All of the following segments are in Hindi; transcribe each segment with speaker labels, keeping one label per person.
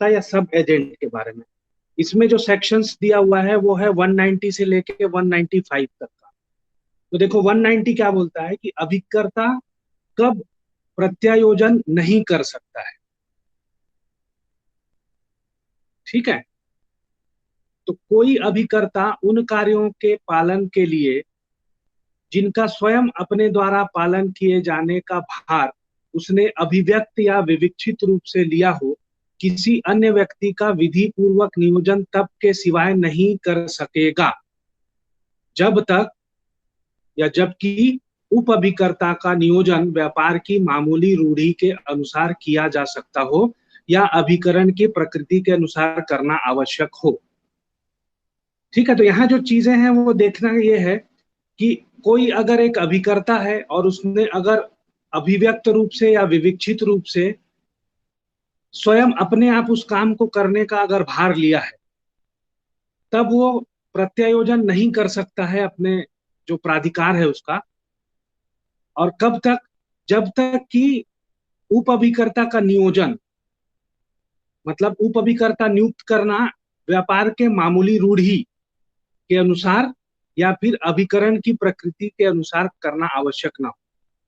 Speaker 1: सकता है या सब एजेंट के बारे में। इसमें जो सेक्शंस दिया हुआ है वो है 190 से लेके 195 तक का। तो देखो 190 क्या बोलता है कि अभिकर्ता कब प्रत्यायोजन नहीं कर सकता है। ठीक है, तो कोई अभिकर्ता उन कार्यों के पालन के लिए जिनका स्वयं अपने द्वारा पालन किए जाने का भार उसने अभिव्यक्त या विविक्षित रूप से लिया हो, किसी अन्य व्यक्ति का विधि पूर्वक नियोजन तब के सिवाय नहीं कर सकेगा जब तक या जबकि उप अभिकर्ता का नियोजन व्यापार की मामूली रूढ़ी के अनुसार किया जा सकता हो या अभिकरण की प्रकृति के अनुसार करना आवश्यक हो। ठीक है, तो यहाँ जो चीजें हैं वो देखना ये है कि कोई अगर एक अभिकर्ता है और उसने अगर अभिव्यक्त रूप से या विविक्षित रूप से स्वयं अपने आप उस काम को करने का अगर भार लिया है, तब वो प्रत्यायोजन नहीं कर सकता है अपने जो प्राधिकार है उसका। और कब तक? जब तक कि उप अभिकर्ता का नियोजन, मतलब उप अभिकर्ता नियुक्त करना व्यापार के मामूली रूढ़ी के अनुसार या फिर अभिकरण की प्रकृति के अनुसार करना आवश्यक ना हो।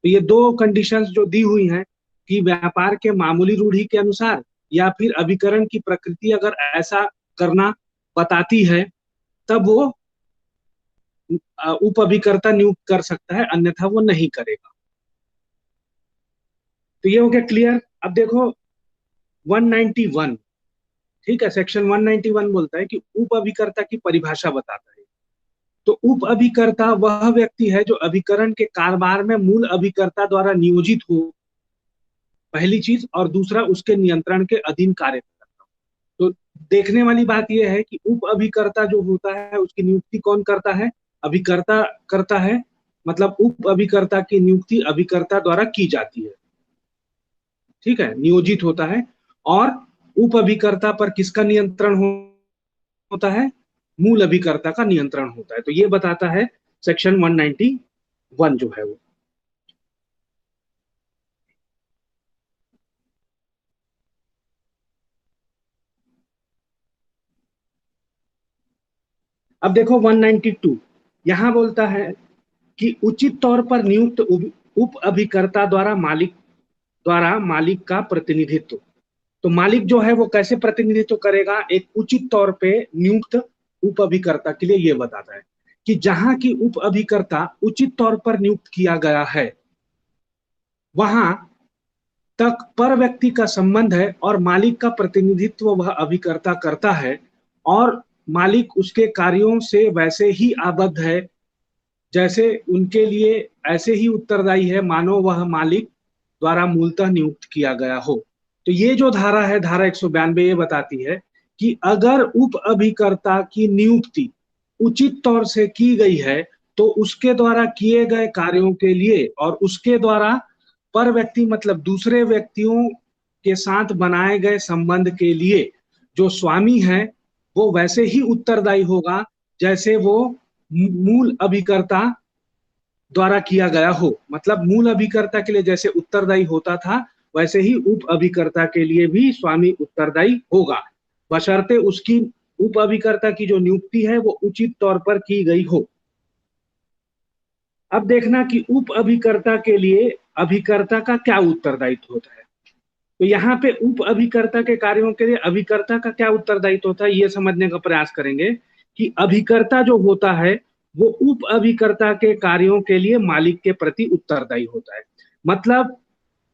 Speaker 1: तो ये दो कंडीशंस जो दी हुई हैं कि व्यापार के मामूली रूढ़ी के अनुसार या फिर अभिकरण की प्रकृति अगर ऐसा करना बताती है, तब वो उप अभिकर्ता नियुक्त कर सकता है, अन्यथा वो नहीं करेगा। तो ये हो गया क्लियर। अब देखो 191, ठीक है, सेक्शन 191 बोलता है कि उप अभिकर्ता की परिभाषा बताता है। तो उप अभिकर्ता वह व्यक्ति है जो अभिकरण के कारोबार में मूल अभिकर्ता द्वारा नियोजित हो, पहली चीज, और दूसरा उसके नियंत्रण के अधीन कार्य करता हो। तो देखने वाली बात यह है कि उप अभिकर्ता जो होता है उसकी नियुक्ति कौन करता है? अभिकर्ता करता है, मतलब उप अभिकर्ता की नियुक्ति अभिकर्ता द्वारा की जाती है। ठीक है, नियोजित होता है। और उप अभिकर्ता पर किसका नियंत्रण होता है? मूल अभिकर्ता का नियंत्रण होता है। तो ये बताता है सेक्शन 191 जो है वो। अब देखो 192, यहां बोलता है कि उचित तौर पर नियुक्त उप अभिकर्ता द्वारा मालिक का प्रतिनिधित्व। तो मालिक जो है वो कैसे प्रतिनिधित्व करेगा एक उचित तौर पे नियुक्त उप अभिकर्ता के लिए? ये बताता है कि जहां की उप अभिकर्ता उचित तौर पर नियुक्त किया गया है वहां तक पर व्यक्ति का संबंध है और मालिक का प्रतिनिधित्व वह अभिकर्ता करता है और मालिक उसके कार्यों से वैसे ही आबद्ध है जैसे उनके लिए ऐसे ही उत्तरदायी है मानो वह मालिक द्वारा मूलतः नियुक्त किया गया हो। तो ये जो धारा है, धारा 192, ये बताती है कि अगर उप अभिकर्ता की नियुक्ति उचित तौर से की गई है तो उसके द्वारा किए गए कार्यों के लिए और उसके द्वारा पर व्यक्ति मतलब दूसरे व्यक्तियों के साथ बनाए गए संबंध के लिए जो स्वामी है वो वैसे ही उत्तरदायी होगा जैसे वो मूल अभिकर्ता द्वारा किया गया हो। मतलब मूल अभिकर्ता के लिए जैसे उत्तरदायी होता था वैसे ही उप अभिकर्ता के लिए भी स्वामी उत्तरदायी होगा, बशर्ते उसकी उप अभिकर्ता की जो नियुक्ति है वो उचित तौर पर की गई हो। अब देखना कि उप अभिकर्ता के लिए अभिकर्ता का क्या उत्तरदायित्व होता है। तो यहाँ पे उप अभिकर्ता के कार्यों के लिए अभिकर्ता का क्या उत्तरदायित्व होता है ये समझने का प्रयास करेंगे कि अभिकर्ता जो होता है वो उप अभिकर्ता के कार्यों के लिए मालिक के प्रति उत्तरदायी होता है। मतलब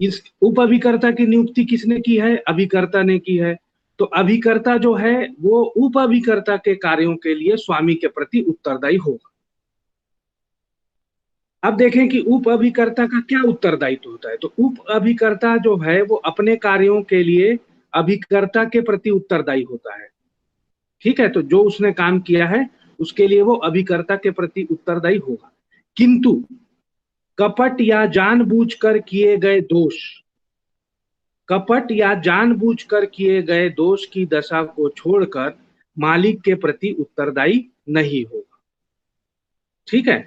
Speaker 1: इस उप अभिकर्ता की नियुक्ति किसने की है? अभिकर्ता ने की है। तो अभिकर्ता जो है वो उप अभिकर्ता के कार्यों के लिए स्वामी के प्रति उत्तरदायी होगा। अब देखें कि उप अभिकर्ता का क्या उत्तरदायित्व होता है। तो उप अभिकर्ता जो है वो अपने कार्यों के लिए अभिकर्ता के प्रति उत्तरदायी होता है। ठीक है, तो जो उसने काम किया है उसके लिए वो अभिकर्ता के प्रति उत्तरदायी होगा। किंतु कपट या जानबूझकर किए गए दोष, कपट या जानबूझकर किए गए दोष की दशा को छोड़कर मालिक के प्रति उत्तरदायी नहीं होगा। ठीक है,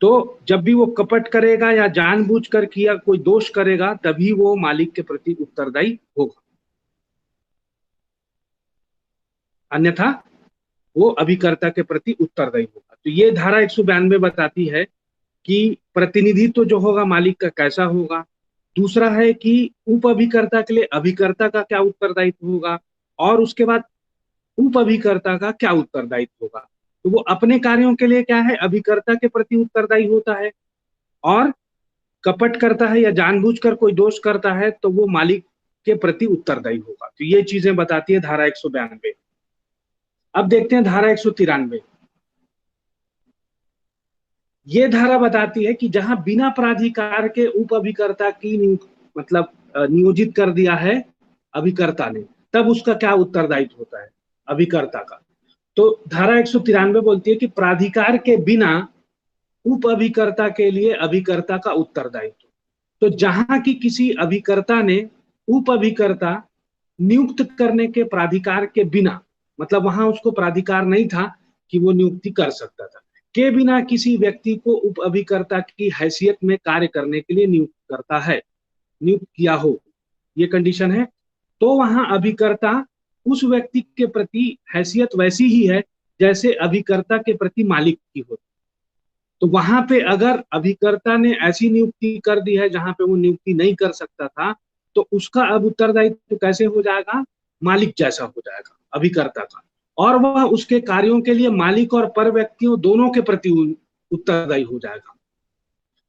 Speaker 1: तो जब भी वो कपट करेगा या जानबूझकर किया कोई दोष करेगा तभी वो मालिक के प्रति उत्तरदायी होगा। अन्यथा वो अभिकर्ता के प्रति उत्तरदायी होगा। तो ये धारा 192 बताती है कि प्रतिनिधित्व जो होगा मालिक का कैसा होगा। दूसरा है कि उप अभिकर्ता के लिए अभिकर्ता का क्या उत्तरदायित्व होगा, और उसके बाद उप अभिकर्ता का क्या उत्तरदायित्व होगा। तो वो अपने कार्यों के लिए क्या है, अभिकर्ता के प्रति उत्तरदायी होता है, और कपट करता है या जानबूझकर कोई दोष करता है तो वो मालिक के प्रति उत्तरदायी होगा। तो ये चीजें बताती है धारा 192। अब देखते हैं धारा 193। ये धारा बताती है कि जहां बिना प्राधिकार के उप अभिकर्ता की मतलब नियोजित कर दिया है अभिकर्ता ने, तब उसका क्या उत्तरदायित्व होता है अभिकर्ता का। तो धारा 193 बोलती है कि प्राधिकार के बिना उप अभिकर्ता के लिए अभिकर्ता का उत्तरदायित्व। तो जहां की किसी अभिकर्ता ने उप अभिकर्ता नियुक्त करने के प्राधिकार के बिना, मतलब वहां उसको प्राधिकार नहीं था कि वो नियुक्ति कर सकता था, के बिना किसी व्यक्ति को उप अभिकर्ता की हैसियत में कार्य करने के लिए नियुक्त करता है, नियुक्त किया हो, ये कंडीशन है, तो वहां अभिकर्ता उस व्यक्ति के प्रति हैसियत वैसी ही है जैसे अभिकर्ता के प्रति मालिक की हो। तो वहां पे अगर अभिकर्ता ने ऐसी नियुक्ति कर दी है जहां पे वो नियुक्ति नहीं कर सकता था, तो उसका अब उत्तरदायित्व तो कैसे हो जाएगा, मालिक जैसा हो जाएगा अभिकर्ता का, और वह उसके कार्यों के लिए मालिक और पर व्यक्तियों दोनों के प्रति उत्तरदायी हो जाएगा।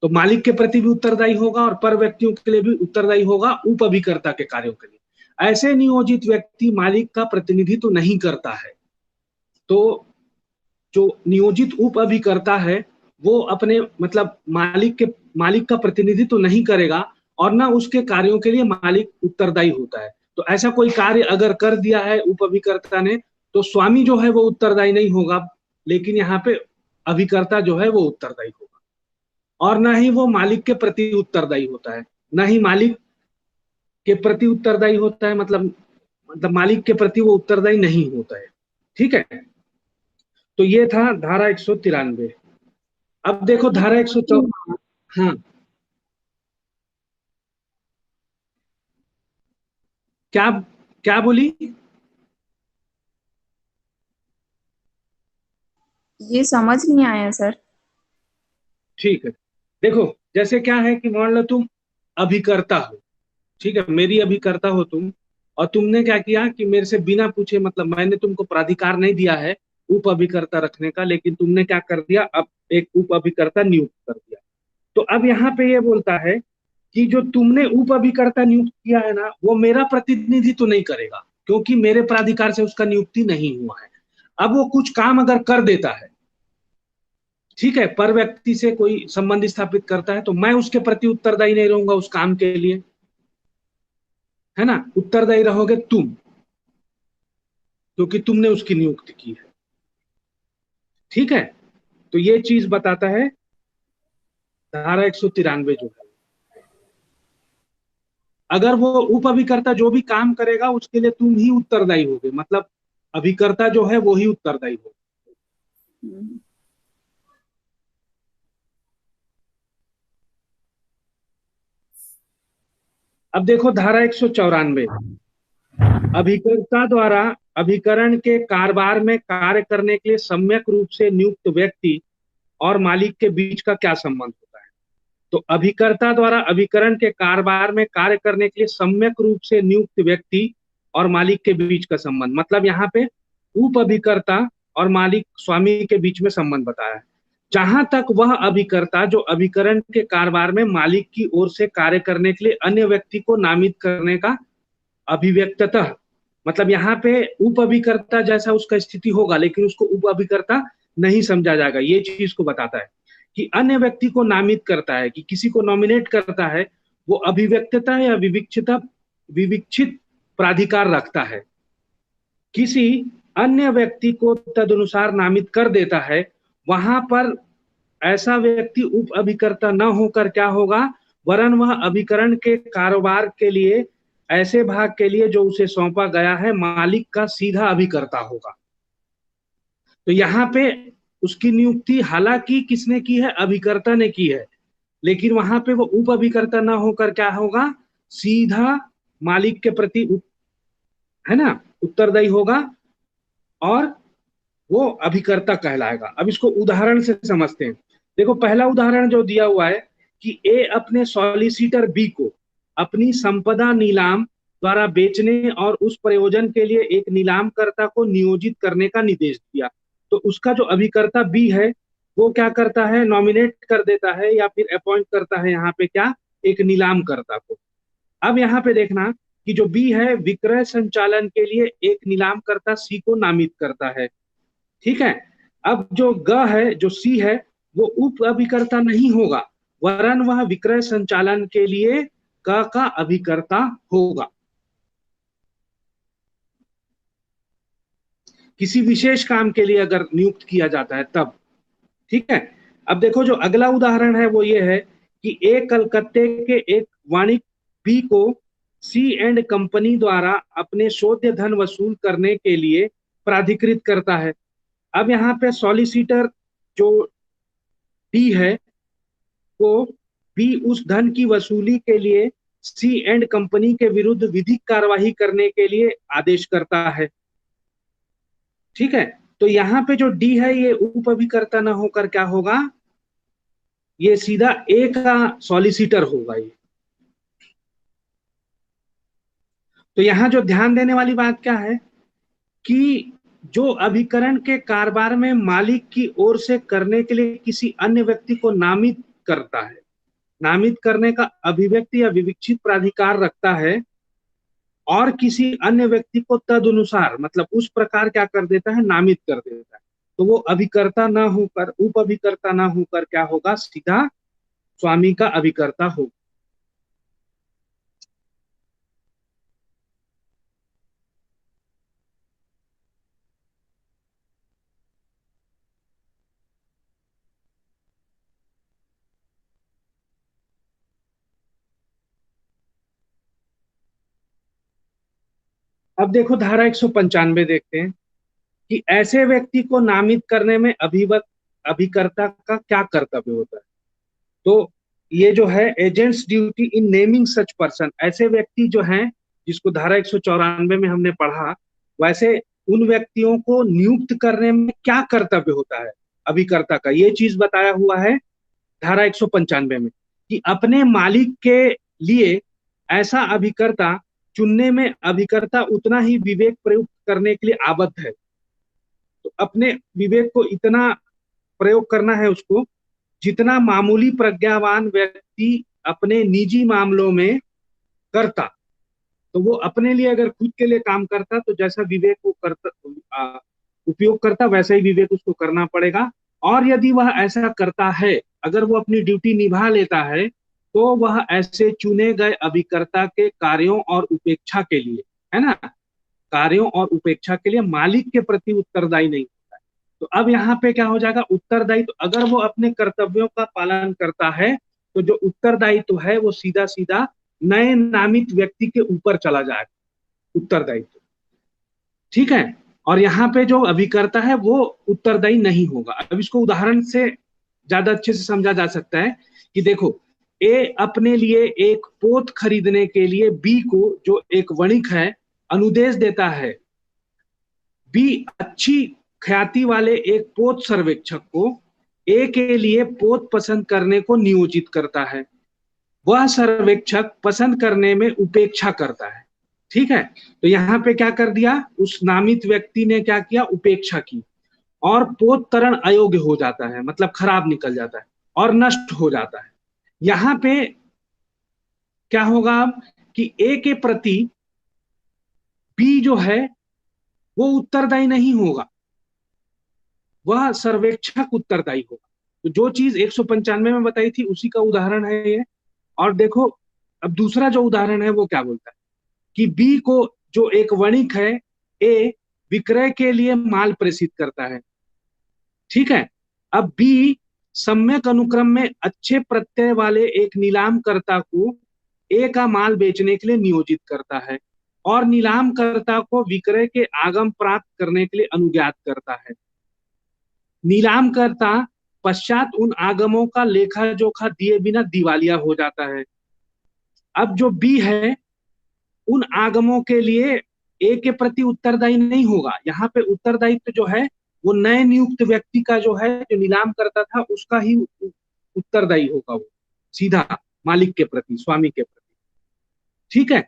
Speaker 1: तो मालिक के प्रति भी उत्तरदायी होगा और पर व्यक्तियों के लिए भी उत्तरदायी होगा उप अभिकर्ता के कार्यों के लिए। ऐसे नियोजित व्यक्ति मालिक का प्रतिनिधित्व तो नहीं करता है। तो जो नियोजित उप अभिकर्ता है वो अपने मतलब मालिक का प्रतिनिधित्व तो नहीं करेगा, और ना उसके कार्यों के लिए मालिक उत्तरदायी होता है। तो ऐसा कोई कार्य अगर कर दिया है उप अभिकर्ता ने, तो स्वामी जो है वो उत्तरदायी नहीं होगा, लेकिन यहाँ पे अभिकर्ता जो है वो उत्तरदायी होगा, और ना ही वो मालिक के प्रति उत्तरदायी होता है, ना ही मालिक के प्रति उत्तरदायी होता है, मतलब मालिक के प्रति वो उत्तरदायी नहीं होता है। ठीक है, तो ये था धारा 193। अब देखो धारा 104। हाँ, क्या क्या बोली?
Speaker 2: ये समझ नहीं आया सर।
Speaker 1: ठीक है, देखो जैसे क्या है कि मान लो तुम अभिकर्ता हो, ठीक है, मेरी अभिकर्ता हो तुम, और तुमने क्या किया कि मेरे से बिना पूछे, मतलब मैंने तुमको प्राधिकार नहीं दिया है उप अभिकर्ता रखने का, लेकिन तुमने क्या कर दिया, अब एक उप अभिकर्ता नियुक्त कर दिया। तो अब यहाँ पे ये बोलता है कि जो तुमने उप अभिकर्ता नियुक्त किया है ना, वो मेरा प्रतिनिधित्व तो नहीं करेगा, क्योंकि मेरे प्राधिकार से उसका नियुक्ति नहीं हुआ है। अब वो कुछ काम अगर कर देता है, ठीक है, पर व्यक्ति से कोई संबंध स्थापित करता है, तो मैं उसके प्रति उत्तरदायी नहीं रहूंगा उस काम के लिए, है ना, उत्तरदायी रहोगे तुम, क्योंकि तुमने उसकी नियुक्ति की है। ठीक है, तो ये चीज बताता है धारा 193 जो है। अगर वो उप अभिकर्ता जो भी काम करेगा उसके लिए तुम ही उत्तरदायी होगे, मतलब अभिकर्ता जो है वो ही उत्तरदायी होगा। अब देखो धारा 194। अभिकर्ता द्वारा अभिकरण के कारोबार में कार्य करने के लिए सम्यक रूप से नियुक्त व्यक्ति और मालिक के बीच का क्या संबंध होता है। तो अभिकर्ता द्वारा अभिकरण के कारोबार में कार्य करने के लिए सम्यक रूप से नियुक्त व्यक्ति और मालिक के बीच का संबंध, मतलब यहाँ पे उप अभिकर्ता और मालिक स्वामी के बीच में संबंध बताया है। जहां तक वह अभिकर्ता जो अभिकरण के कारोबार में मालिक की ओर से कार्य करने के लिए अन्य व्यक्ति को नामित करने का अभिव्यक्ततः, मतलब यहाँ पे उप अभिकर्ता जैसा उसका स्थिति होगा, लेकिन उसको उप अभिकर्ता नहीं समझा जाएगा। ये चीज को बताता है कि अन्य व्यक्ति को नामित करता है, कि किसी को नॉमिनेट करता है, वो अभिव्यक्तता या विविक्षित प्राधिकार रखता है, किसी अन्य व्यक्ति को तदनुसार नामित कर देता है, वहां पर ऐसा व्यक्ति उप अभिकर्ता न होकर क्या होगा, वरन वह अभिकरण के कारोबार के लिए ऐसे भाग के लिए जो उसे सौंपा गया है मालिक का सीधा अभिकर्ता होगा। तो यहाँ पे उसकी नियुक्ति हालांकि किसने की है, अभिकर्ता ने की है, लेकिन वहां पे वो उप अभिकर्ता ना होकर क्या होगा, सीधा मालिक के प्रति है ना उत्तरदायी होगा, और वो अभिकर्ता कहलाएगा। अब इसको उदाहरण से समझते हैं। देखो पहला उदाहरण जो दिया हुआ है कि ए अपने सॉलिसिटर बी को अपनी संपदा नीलाम द्वारा बेचने और उस प्रयोजन के लिए एक नीलामकर्ता को नियोजित करने का निर्देश दिया। तो उसका जो अभिकर्ता बी है वो क्या करता है, नॉमिनेट कर देता है या फिर अपॉइंट करता है यहाँ पे क्या, एक नीलामकर्ता को। अब यहाँ पे देखना कि जो बी है विक्रय संचालन के लिए एक नीलामकर्ता सी को नामित करता है। ठीक है। अब जो ग है, जो सी है, वो उप अभिकर्ता नहीं होगा, वरन वह विक्रय संचालन के लिए क का अभिकर्ता होगा, किसी विशेष काम के लिए अगर नियुक्त किया जाता है तब। ठीक है। अब देखो जो अगला उदाहरण है वो ये है कि ए कलकत्ते के एक वाणिक बी को सी एंड कंपनी द्वारा अपने शोध्य धन वसूल करने के लिए प्राधिकृत करता है। अब यहाँ पे सॉलिसिटर जो डी है को बी उस धन की वसूली के लिए सी एंड कंपनी के विरुद्ध विधिक कार्यवाही करने के लिए आदेश करता है। ठीक है। तो यहाँ पे जो डी है ये उप अभिकर्ता ना होकर क्या होगा, ये सीधा ए का सॉलिसिटर होगा ये। तो यहाँ जो ध्यान देने वाली बात क्या है कि जो अभिकरण के कारोबार में मालिक की ओर से करने के लिए किसी अन्य व्यक्ति को नामित करता है, नामित करने का अभिव्यक्ति या विविक्षित प्राधिकार रखता है, और किसी अन्य व्यक्ति को तदनुसार मतलब उस प्रकार क्या कर देता है, नामित कर देता है, तो वो अभिकर्ता ना होकर, उप अभिकर्ता ना होकर क्या होगा, सीधा स्वामी का अभिकर्ता होगा। अब देखो धारा 195 देखते हैं कि ऐसे व्यक्ति को नामित करने में अभिकर्ता का क्या कर्तव्य होता है। तो ये जो है एजेंट्स ड्यूटी इन नेमिंग सच पर्सन, ऐसे व्यक्ति जो हैं जिसको धारा 194 में हमने पढ़ा, वैसे उन व्यक्तियों को नियुक्त करने में क्या कर्तव्य होता है अभिकर्ता का, ये चीज बताया हुआ है धारा 195 में कि अपने मालिक के लिए ऐसा अभिकर्ता चुनने में अभिकर्ता उतना ही विवेक प्रयुक्त करने के लिए आबद्ध है। तो अपने विवेक को इतना प्रयोग करना है उसको जितना मामूली प्रज्ञावान व्यक्ति अपने निजी मामलों में करता। तो वो अपने लिए अगर खुद के लिए काम करता तो जैसा विवेक वो करता, उपयोग करता, वैसा ही विवेक उसको करना पड़ेगा। और यदि वह ऐसा करता है, अगर वो अपनी ड्यूटी निभा लेता है, तो वह ऐसे चुने गए अभिकर्ता के कार्यों और उपेक्षा के लिए, है ना, कार्यों और उपेक्षा के लिए मालिक के प्रति उत्तरदायी नहीं होता है। तो अब यहाँ पे क्या हो जाएगा, उत्तरदायी, तो अगर वो अपने कर्तव्यों का पालन करता है तो जो उत्तरदायित्व है वो सीधा सीधा नए नामित व्यक्ति के ऊपर चला जाएगा उत्तरदायित्व। ठीक है। और यहाँ पे जो अभिकर्ता है वो उत्तरदायी नहीं होगा। अब इसको उदाहरण से ज्यादा अच्छे से समझा जा सकता है कि देखो ए अपने लिए एक पोत खरीदने के लिए बी को, जो एक वणिक है, अनुदेश देता है। बी अच्छी ख्याति वाले एक पोत सर्वेक्षक को ए के लिए पोत पसंद करने को नियोजित करता है। वह सर्वेक्षक पसंद करने में उपेक्षा करता है। ठीक है। तो यहाँ पे क्या कर दिया, उस नामित व्यक्ति ने क्या किया, उपेक्षा की, और पोतरण अयोग्य हो जाता है, मतलब खराब निकल जाता है और नष्ट हो जाता है। यहाँ पे क्या होगा अब कि ए के प्रति बी जो है वो उत्तरदायी नहीं होगा, वह सर्वेक्षक उत्तरदायी होगा। तो जो चीज 195 में बताई थी उसी का उदाहरण है ये। और देखो अब दूसरा जो उदाहरण है वो क्या बोलता है कि बी को, जो एक वणिक है, ए विक्रय के लिए माल प्रेषित करता है। ठीक है। अब बी सम्यक अनुक्रम में अच्छे प्रत्यय वाले एक नीलामकर्ता को ए का माल बेचने के लिए नियोजित करता है और नीलामकर्ता को विक्रय के आगम प्राप्त करने के लिए अनुज्ञात करता है। नीलामकर्ता पश्चात उन आगमों का लेखा जोखा दिए बिना दिवालिया हो जाता है। अब जो बी है उन आगमों के लिए ए के प्रति उत्तरदायी नहीं होगा। यहाँ पे उत्तरदायित्व जो है वो नए नियुक्त व्यक्ति का जो है, जो नीलाम करता था उसका ही उत्तरदायी होगा, वो सीधा मालिक के प्रति, स्वामी के प्रति। ठीक है।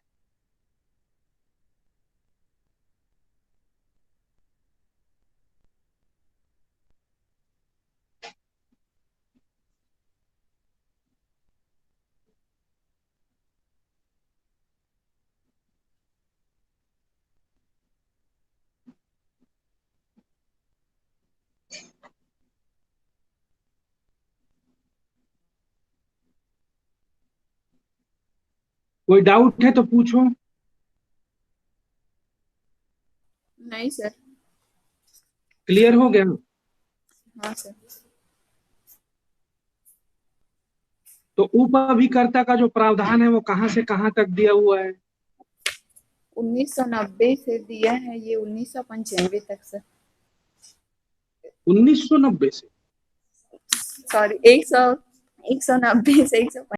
Speaker 1: कोई डाउट है तो पूछो।
Speaker 2: नहीं सर।
Speaker 1: क्लियर हो गया?
Speaker 2: हाँ सर।
Speaker 1: तो उपअभिकर्ता का जो प्रावधान है वो कहाँ से कहाँ तक दिया हुआ है?
Speaker 2: 1990 से दिया है ये 1995 तक सर।
Speaker 1: 1990 से?
Speaker 2: सॉरी 190 से 195